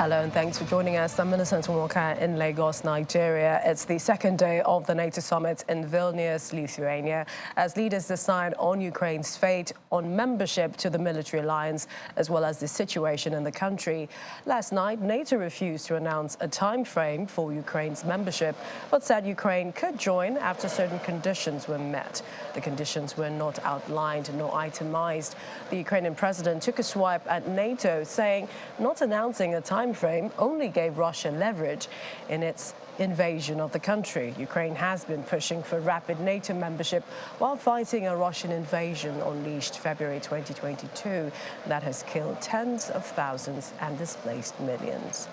Hello and thanks for joining us. I'm Millicent Walker in Lagos, Nigeria. It's the second day of the NATO summit in Vilnius, Lithuania, as leaders decide on Ukraine's fate, on membership to the military alliance, as well as the situation in the country. Last night, NATO refused to announce a time frame for Ukraine's membership, but said Ukraine could join after certain conditions were met. The conditions were not outlined nor itemized. The Ukrainian president took a swipe at NATO, saying not announcing a time frame only gave Russia leverage in its invasion of the country. Ukraine has been pushing for rapid NATO membership while fighting a Russian invasion unleashed February 2022 that has killed tens of thousands and displaced millions.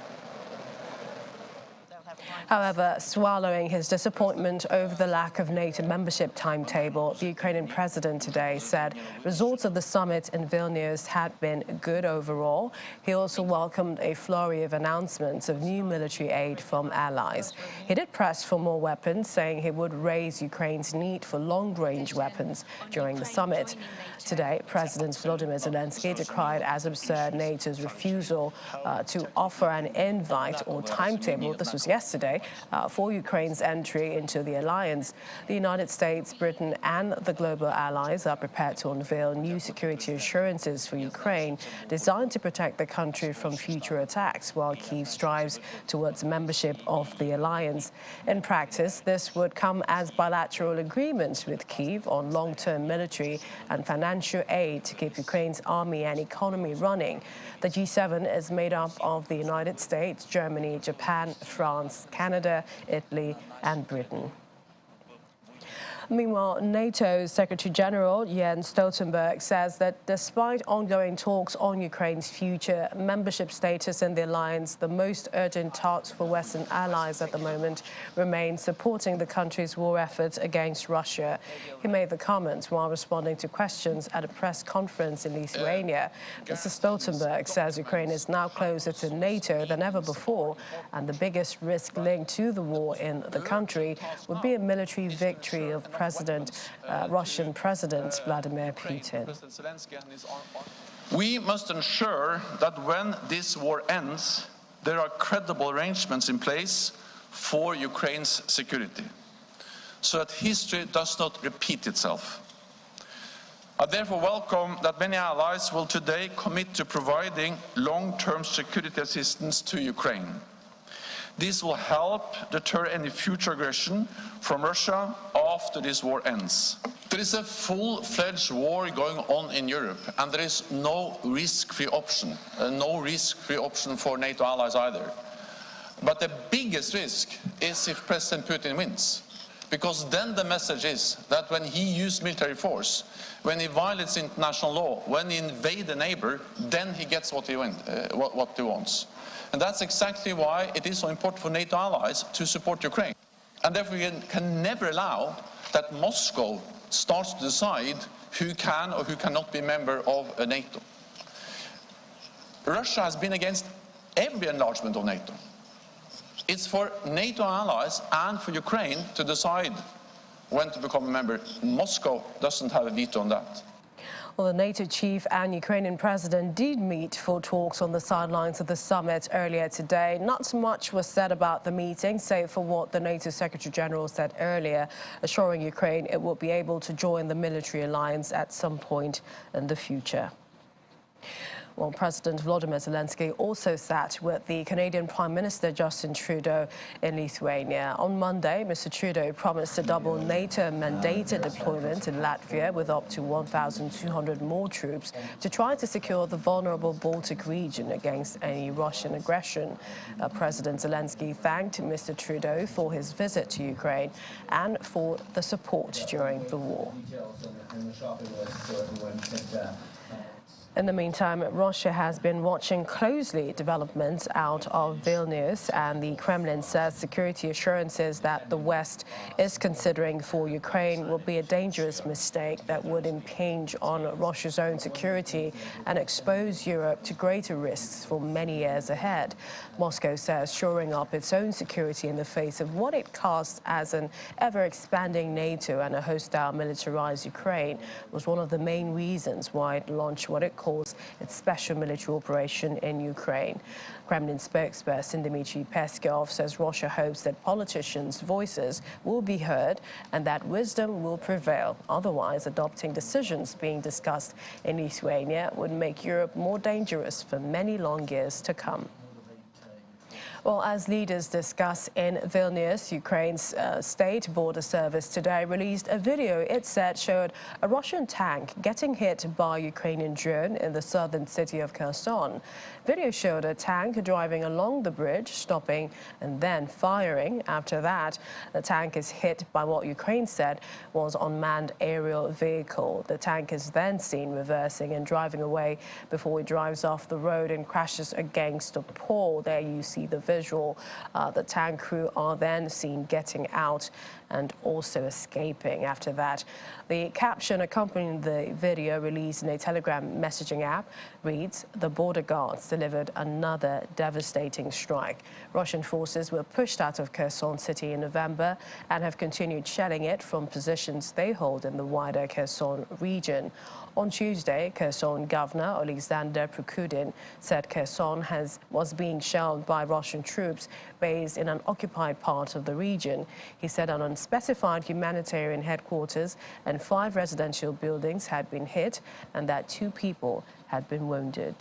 However, swallowing his disappointment over the lack of NATO membership timetable, the Ukrainian president today said results of the summit in Vilnius had been good overall. He also welcomed a flurry of announcements of new military aid from allies. He did press for more weapons, saying he would raise Ukraine's need for long-range weapons during the summit. Today, President Volodymyr Zelensky decried as absurd NATO's refusal to offer an invite or timetable. This was yesterday. For Ukraine's entry into the alliance. The United States, Britain and the global allies are prepared to unveil new security assurances for Ukraine designed to protect the country from future attacks while Kyiv strives towards membership of the alliance. In practice, this would come as bilateral agreements with Kyiv on long-term military and financial aid to keep Ukraine's army and economy running. The G7 is made up of the United States, Germany, Japan, France, Canada, Italy and Britain. Meanwhile, NATO's Secretary General Jens Stoltenberg says that despite ongoing talks on Ukraine's future membership status in the alliance, the most urgent task for Western allies at the moment remains supporting the country's war efforts against Russia. He made the comments while responding to questions at a press conference in Lithuania. Mr. Stoltenberg says Ukraine is now closer to NATO than ever before, and the biggest risk linked to the war in the country would be a military victory of Russian President Vladimir Putin. We must ensure that when this war ends, there are credible arrangements in place for Ukraine's security, so that history does not repeat itself. I therefore welcome that many allies will today commit to providing long-term security assistance to Ukraine. This will help deter any future aggression from Russia after this war ends. There is a full-fledged war going on in Europe, and there is no risk-free option for NATO allies either. But the biggest risk is if President Putin wins, because then the message is that when he uses military force, when he violates international law, when he invades a neighbor, then he gets what he wants. And that's exactly why it is so important for NATO allies to support Ukraine. And therefore we can never allow that Moscow starts to decide who can or who cannot be a member of NATO. Russia has been against every enlargement of NATO. It's for NATO allies and for Ukraine to decide when to become a member. Moscow doesn't have a veto on that. Well, the NATO chief and Ukrainian president did meet for talks on the sidelines of the summit earlier today. Not much was said about the meeting, save for what the NATO Secretary General said earlier, assuring Ukraine it will be able to join the military alliance at some point in the future. Well, President Volodymyr Zelensky also sat with the Canadian Prime Minister Justin Trudeau in Lithuania. On Monday, Mr. Trudeau promised to double NATO-mandated deployment in Latvia with up to 1,200 more troops to try to secure the vulnerable Baltic region against any Russian aggression. President Zelensky thanked Mr. Trudeau for his visit to Ukraine and for the support during the war. In the meantime, Russia has been watching closely developments out of Vilnius, and the Kremlin says security assurances that the West is considering for Ukraine will be a dangerous mistake that would impinge on Russia's own security and expose Europe to greater risks for many years ahead. Moscow says shoring up its own security in the face of what it casts as an ever-expanding NATO and a hostile militarized Ukraine was one of the main reasons why it launched what it called calls its special military operation in Ukraine. Kremlin spokesperson Dmitry Peskov says Russia hopes that politicians' voices will be heard and that wisdom will prevail. Otherwise, adopting decisions being discussed in Lithuania would make Europe more dangerous for many long years to come. Well, as leaders discuss in Vilnius, Ukraine's state border service today released a video it said showed a Russian tank getting hit by a Ukrainian drone in the southern city of Kherson. Video showed a tank driving along the bridge, stopping and then firing. After that, the tank is hit by what Ukraine said was an unmanned aerial vehicle. The tank is then seen reversing and driving away before it drives off the road and crashes against a pole. There you see the visual. The tank crew are then seen getting out and also escaping. After that, the caption accompanying the video released in a Telegram messaging app reads, "The border guards delivered another devastating strike." Russian forces were pushed out of Kherson city in November and have continued shelling it from positions they hold in the wider Kherson region. On Tuesday, Kherson Governor Alexander Prokudin said Kherson was being shelled by Russian troops based in an occupied part of the region. He said an unspecified humanitarian headquarters and 5 residential buildings had been hit and that 2 people had been wounded.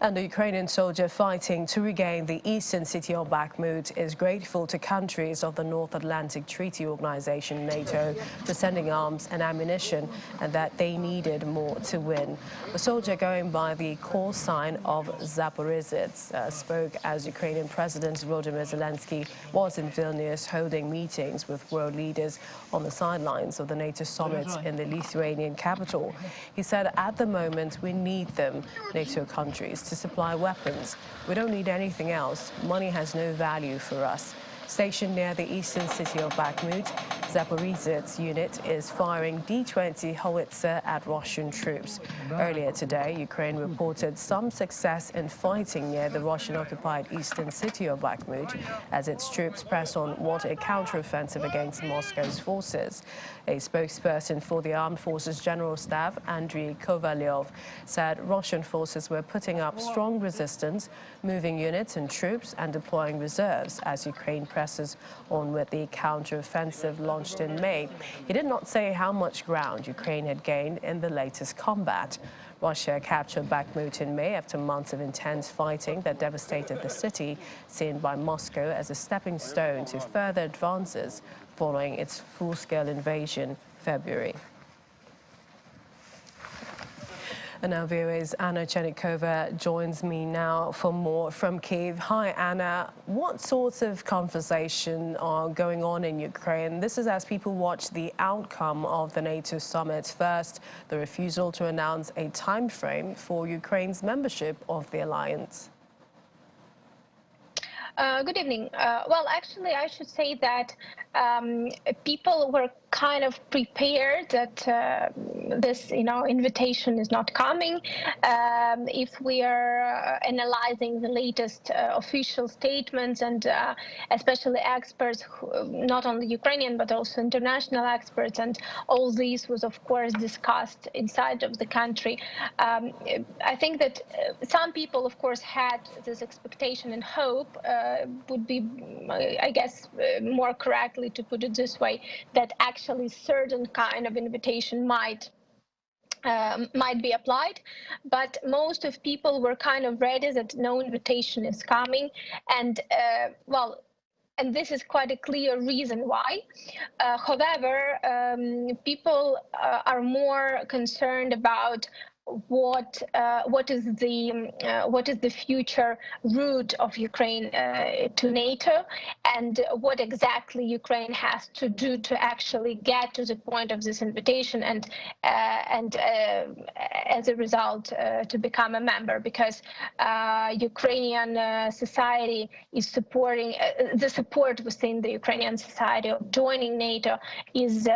And the Ukrainian soldier fighting to regain the eastern city of Bakhmut is grateful to countries of the North Atlantic Treaty Organization, Nato, for sending arms and ammunition, and that they needed more to win. The soldier, going by the call sign of Zaporizhzhia, spoke as Ukrainian President Volodymyr Zelensky was in Vilnius holding meetings with world leaders on the sidelines of the NATO summit in the Lithuanian capital. He said, "At the moment, we need them, NATO countries, to supply weapons. We don't need anything else. Money has no value for us." Stationed near the eastern city of Bakhmut, Zaporizhzhia's unit is firing D-20 howitzer at Russian troops. Earlier today, Ukraine reported some success in fighting near the Russian-occupied eastern city of Bakhmut as its troops press on what a counteroffensive against Moscow's forces. A spokesperson for the Armed Forces General Staff, Andriy Kovalyov, said Russian forces were putting up strong resistance, moving units and troops and deploying reserves as Ukraine presses on with the counteroffensive launched in May. He did not say how much ground Ukraine had gained in the latest combat. Russia captured Bakhmut in May after months of intense fighting that devastated the city, seen by Moscow as a stepping stone to further advances following its full-scale invasion February. And now viewers, Anna Chernikova joins me now for more from Kyiv. Hi, Anna. What sorts of conversation are going on in Ukraine? This is as people watch the outcome of the NATO summit. First, the refusal to announce a time frame for Ukraine's membership of the alliance. Good evening. Well, actually, I should say that people were kind of prepared that this, invitation is not coming. If we are analyzing the latest official statements and especially experts, not only Ukrainian but also international experts, and all this was, of course, discussed inside of the country. I think that some people, of course, had this expectation and hope. Would be, I guess, more correctly to put it this way, that actually certain kind of invitation might be applied, but most of people were kind of ready that no invitation is coming, and well, and this is quite a clear reason why. However, people are more concerned about what is the future route of Ukraine to NATO, and what exactly Ukraine has to do to actually get to the point of this invitation, and as a result to become a member, because Ukrainian society is supporting the support within the Ukrainian society of joining NATO is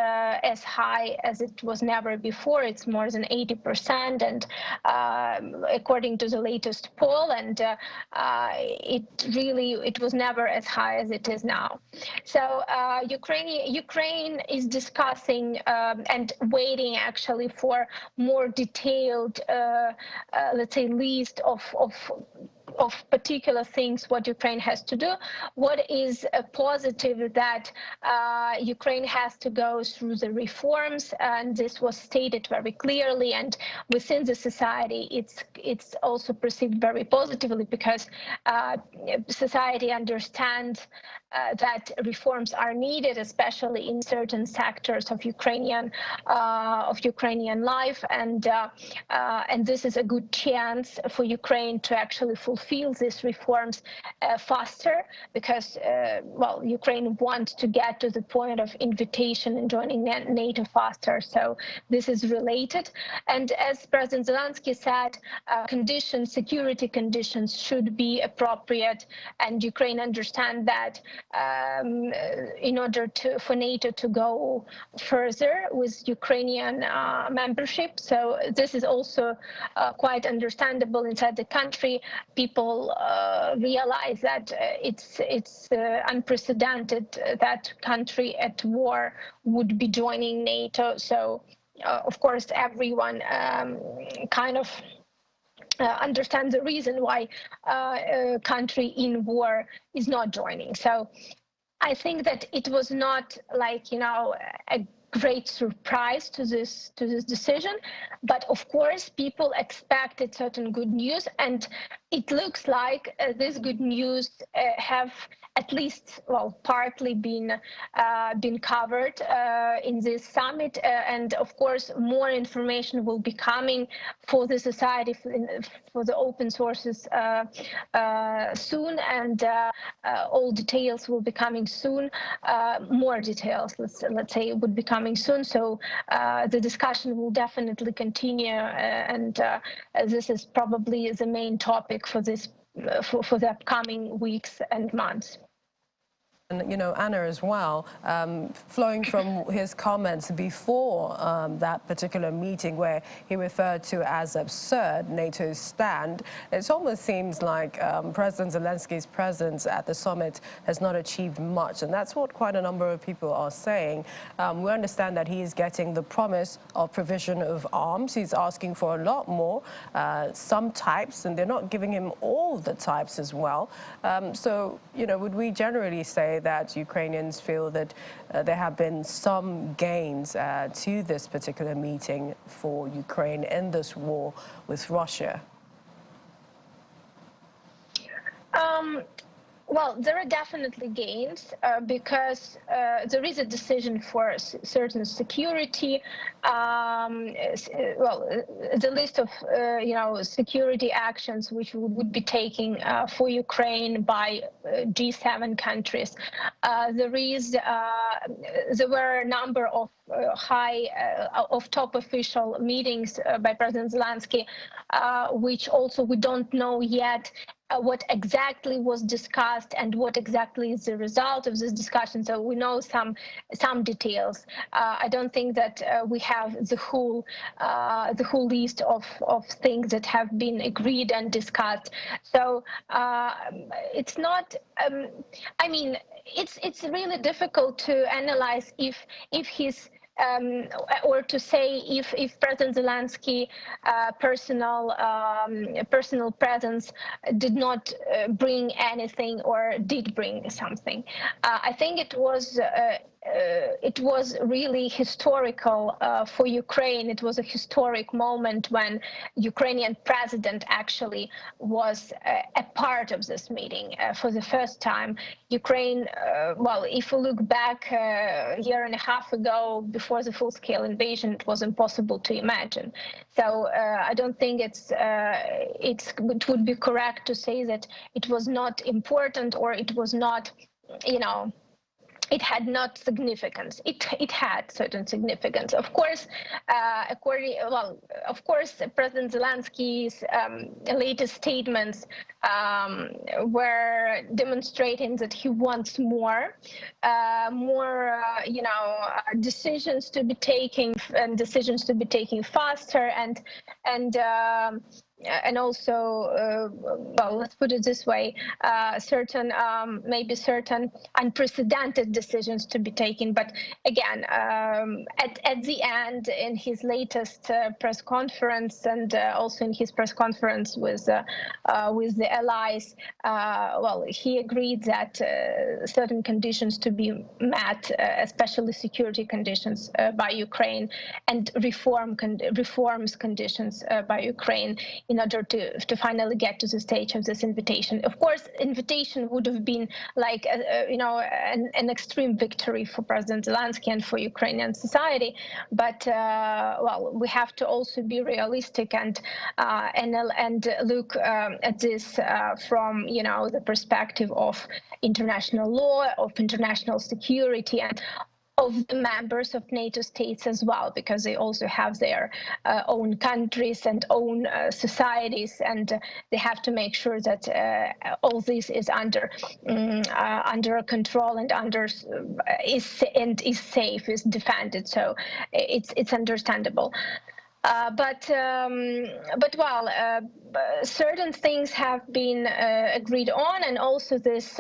as high as it was never before. It's more than 80%. and according to the latest poll, and it was never as high as it is now. So Ukraine is discussing and waiting actually for more detailed, let's say, list of particular things what Ukraine has to do. What is positive that Ukraine has to go through the reforms, and this was stated very clearly, and within the society it's also perceived very positively, because society understands that reforms are needed, especially in certain sectors of Ukrainian life, and this is a good chance for Ukraine to actually fulfill these reforms faster, because well, Ukraine wants to get to the point of invitation and joining NATO faster. So this is related, and as President Zelensky said, security conditions should be appropriate, and Ukraine understands that in order for NATO to go further with Ukrainian membership. So this is also quite understandable inside the country. People realize that it's unprecedented that country at war would be joining NATO. So of course everyone kind of understands the reason why a country in war is not joining. So I think that it was not like, you know, a great surprise to this decision, but of course people expected certain good news, and it looks like this good news have at least, well, partly been covered in this summit, and of course more information will be coming for the society, for the open sources soon, and all details will be coming soon. More details, let's say, would be coming soon. So the discussion will definitely continue, and this is probably the main topic for this for the upcoming weeks and months. And, you know, Anna, as well, flowing from his comments before that particular meeting where he referred to as absurd NATO's stand, it almost seems like President Zelensky's presence at the summit has not achieved much. And that's what quite a number of people are saying. We understand that he is getting the promise of provision of arms. He's asking for a lot more, some types, and they're not giving him all the types as well. So, you know, would we generally say that Ukrainians feel that there have been some gains to this particular meeting for Ukraine in this war with Russia? Well, there are definitely gains because there is a decision for certain security. Well, the list of you know, security actions which would be taking for Ukraine by G7 countries. There were a number of top official meetings by President Zelensky, which also we don't know yet what exactly was discussed and what exactly is the result of this discussion. So we know some details. I don't think that we have the whole list of things that have been agreed and discussed. So it's not. I mean, it's really difficult to analyze if he's. Or to say if President Zelensky personal presence did not bring anything or did bring something. I think it was really historical for Ukraine. It was a historic moment when Ukrainian president actually was a part of this meeting for the first time. Ukraine, well, if we look back a year and a half ago, before the full-scale invasion, it was impossible to imagine. So I don't think it would be correct to say that it was not important or it was not, you know, it had not significance. It had certain significance. Of course, of course, President Zelensky's latest statements were demonstrating that he wants more, decisions to be taken and decisions to be taken faster, and also, well, let's put it this way, maybe certain unprecedented decisions to be taken. But again, at the end, in his latest press conference, and also in his press conference with the allies, well, he agreed that certain conditions to be met, especially security conditions by Ukraine, and reforms conditions by Ukraine, in order to finally get to the stage of this invitation. Of course, invitation would have been like an extreme victory for President Zelensky and for Ukrainian society. But well, we have to also be realistic and look at this from the perspective of international law, of international security, and of the members of NATO states as well, because they also have their own countries and own societies, and they have to make sure that all this is under control and is safe, is defended. So it's understandable. But certain things have been agreed on, and also this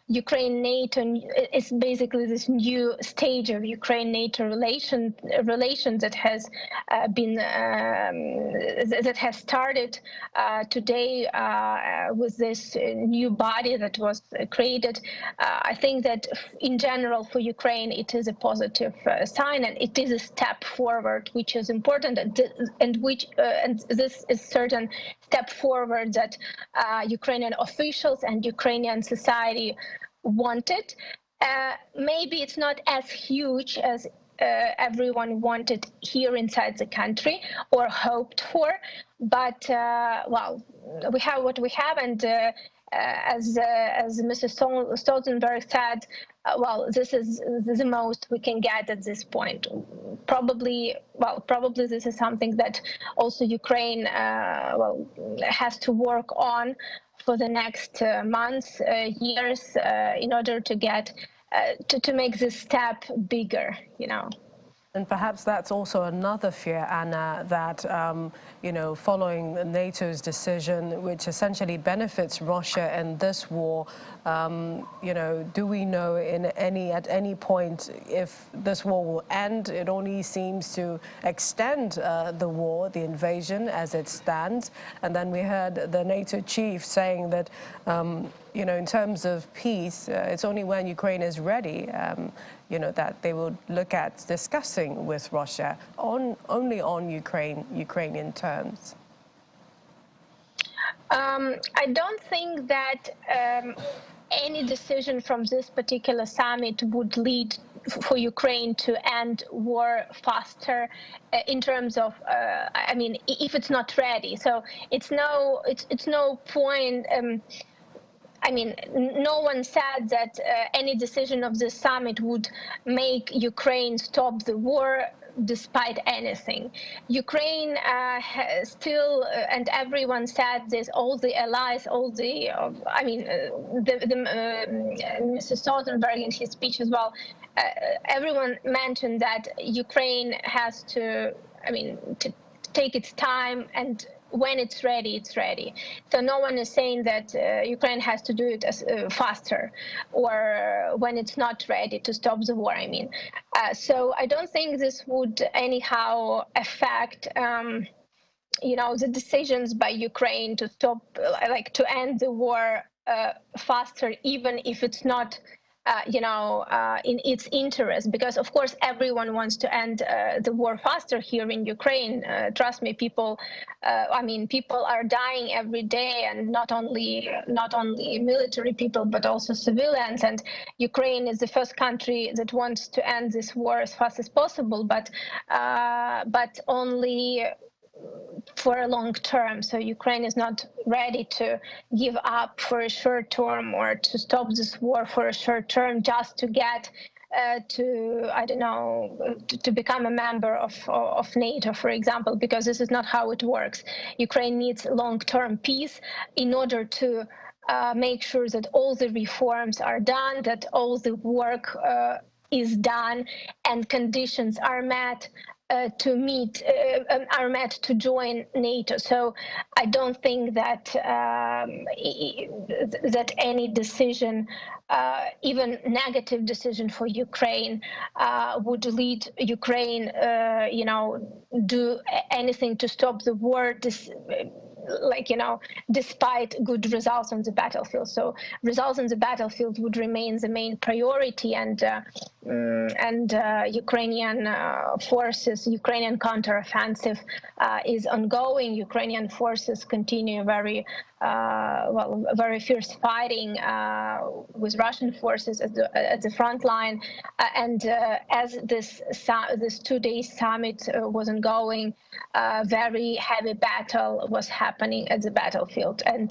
Ukraine-NATO is basically this new stage of Ukraine-NATO relations that has been that has started today with this new body that was created. I think that in general for Ukraine it is a positive sign, and it is a step forward, which is important. And this is certain step forward that Ukrainian officials and Ukrainian society wanted. Maybe it's not as huge as everyone wanted here inside the country or hoped for, but well, we have what we have, and as Mrs. Stoltenberg said, well, this is the most we can get at this point. Probably this is something that also Ukraine well, has to work on for the next months, years, in order to get to make this step bigger, And perhaps that's also another fear, Anna, that, following NATO's decision, which essentially benefits Russia in this war, do we know at any point if this war will end? It only seems to extend the war, the invasion, as it stands. And then we heard the NATO chief saying that, in terms of peace, it's only when Ukraine is ready, that they will look at discussing with Russia only on Ukrainian terms. I don't think that any decision from this particular summit would lead for Ukraine to end war faster in terms of, I mean, if it's not ready. So it's no point. I mean, no one said that any decision of this summit would make Ukraine stop the war despite anything. Ukraine still, and everyone said this, all the allies, Mr. Stoltenberg in his speech as well, everyone mentioned that Ukraine has to take its time, and when it's ready, it's ready. So no one is saying that Ukraine has to do it faster, or when it's not ready to stop the war, So I don't think this would anyhow affect, the decisions by Ukraine to stop, to end the war faster, even if it's not in its interest, because of course everyone wants to end the war faster here in Ukraine. Trust me, people are dying every day, and not only military people, but also civilians. And Ukraine is the first country that wants to end this war as fast as possible, but only for a long term. So Ukraine is not ready to give up for a short term or to stop this war for a short term just to get to become a member of NATO, for example, because this is not how it works. Ukraine needs long-term peace in order to make sure that all the reforms are done, that all the work is done, and conditions are met are met to join NATO. So I don't think that that any decision, even negative decision for Ukraine, would lead Ukraine, do anything to stop the war. Despite good results on the battlefield. So results on the battlefield would remain the main priority, and Ukrainian forces, Ukrainian counteroffensive is ongoing. Ukrainian forces continue very fierce fighting with Russian forces at the front line, and as this 2-day summit was ongoing, very heavy battle was happening at the battlefield and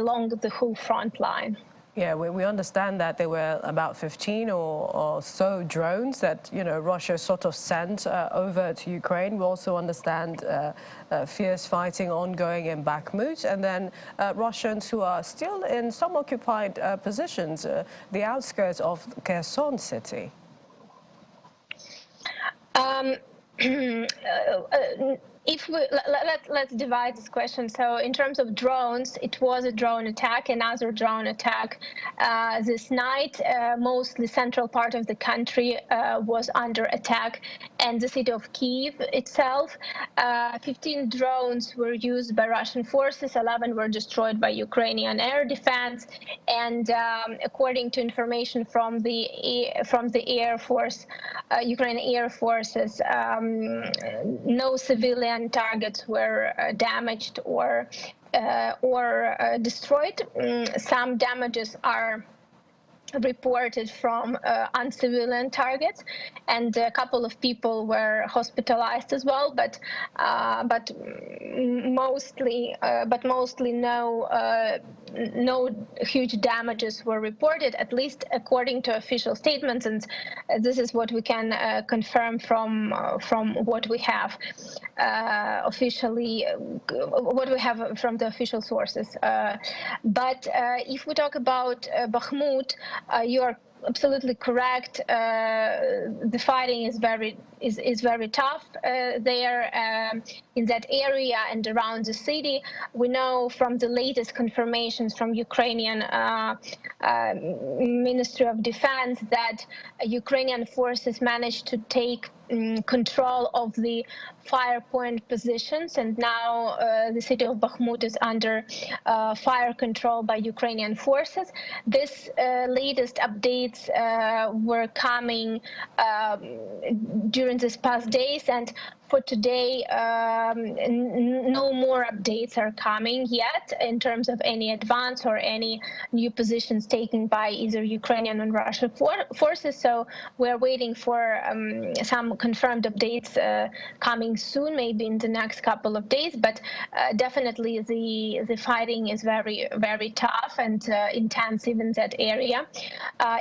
along the whole front line. Yeah, we understand that there were about 15 or so drones that, Russia sort of sent over to Ukraine. We also understand fierce fighting ongoing in Bakhmut, and then Russians who are still in some occupied positions, the outskirts of Kherson city. Let's divide this question. So in terms of drones, it was a drone attack, another drone attack this night. Mostly central part of the country was under attack, and the city of Kyiv itself. 15 drones were used by Russian forces, 11 were destroyed by Ukrainian air defense, and according to information from the Air Force, Ukrainian Air Forces, no civilian targets were damaged or destroyed. Some damages are reported from uncivilian targets, and a couple of people were hospitalized as well, but mostly no huge damages were reported, at least according to official statements, and this is what we can confirm from what we have officially, what we have from the official sources. But if we talk about Bakhmut, you are absolutely correct. The fighting is very tough there in that area and around the city. We know from the latest confirmations from Ukrainian Ministry of Defense that Ukrainian forces managed to take control of the fire point positions, and now the city of Bakhmut is under fire control by Ukrainian forces. This latest updates were coming during these past days, and for today, no more updates are coming yet in terms of any advance or any new positions taken by either Ukrainian and Russian forces. So we're waiting for some confirmed updates coming soon, maybe in the next couple of days. But definitely the fighting is very, very tough and intensive in that area.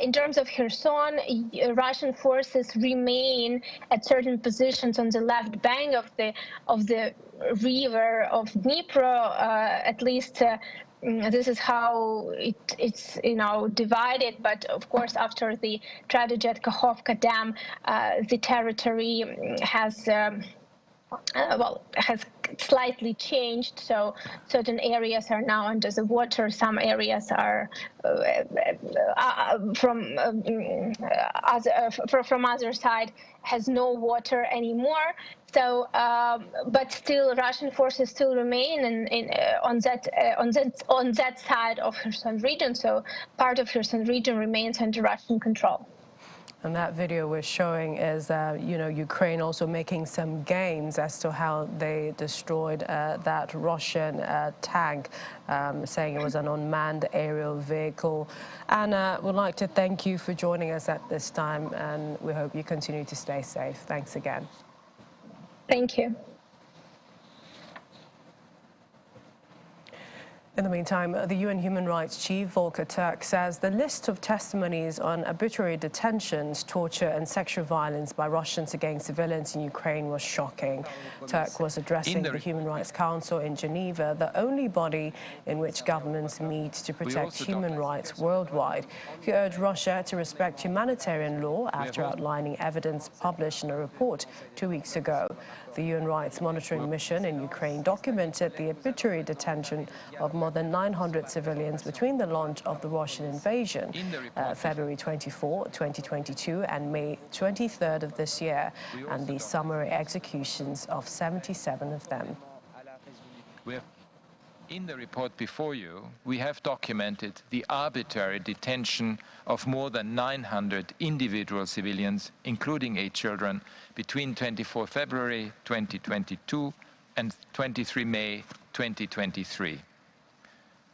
In terms of Kherson, Russian forces remain at certain positions on the left bank of the river of Dnipro. At least this is how it's divided. But of course, after the tragedy at Kakhovka Dam, the territory has slightly changed, so certain areas are now under the water. Some areas are from other side has no water anymore. So, but still, Russian forces still remain on that side of Kherson region. So, part of Kherson region remains under Russian control. And that video we're showing is, Ukraine also making some gains as to how they destroyed that Russian tank, saying it was an unmanned aerial vehicle. Anna, we'd like to thank you for joining us at this time, and we hope you continue to stay safe. Thanks again. Thank you. In the meantime, the UN Human Rights Chief, Volker Turk, says the list of testimonies on arbitrary detentions, torture and sexual violence by Russians against civilians in Ukraine was shocking. Turk was addressing the Human Rights Council in Geneva, the only body in which governments meet to protect human rights worldwide. He urged Russia to respect humanitarian law after outlining evidence published in a report 2 weeks ago. The UN Rights Monitoring Mission in Ukraine documented the arbitrary detention of more than 900 civilians between the launch of the Russian invasion, February 24, 2022, and May 23rd of this year, and the summary executions of 77 of them. In the report before you, we have documented the arbitrary detention of more than 900 individual civilians, including 8 children, between 24 February 2022 and 23 May 2023.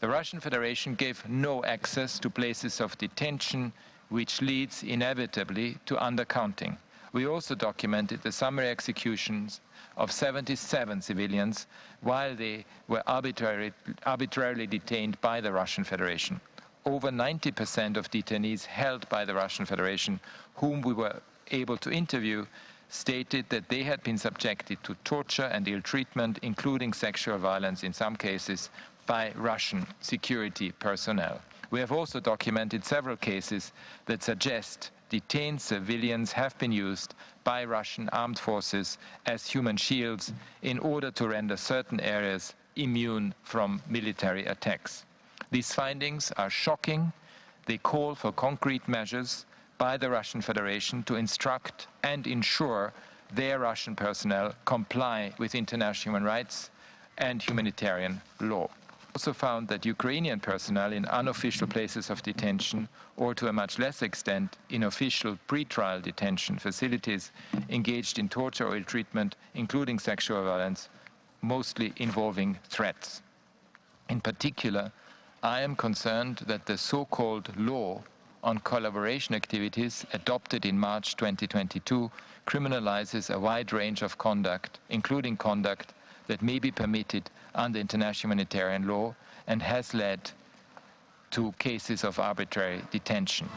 The Russian Federation gave no access to places of detention, which leads inevitably to undercounting. We also documented the summary executions of 77 civilians while they were arbitrarily detained by the Russian Federation. Over 90% of detainees held by the Russian Federation, whom we were able to interview, stated that they had been subjected to torture and ill treatment, including sexual violence in some cases, by Russian security personnel. We have also documented several cases that suggest detained civilians have been used by Russian armed forces as human shields in order to render certain areas immune from military attacks. These findings are shocking. They call for concrete measures by the Russian Federation to instruct and ensure their Russian personnel comply with international human rights and humanitarian law. Also found that Ukrainian personnel in unofficial places of detention, or to a much less extent in official pre-trial detention facilities, engaged in torture or ill treatment, including sexual violence, mostly involving threats. In particular, I am concerned that the so-called law on collaboration activities adopted in March 2022 criminalizes a wide range of conduct, including conduct that may be permitted under international humanitarian law and has led to cases of arbitrary detention.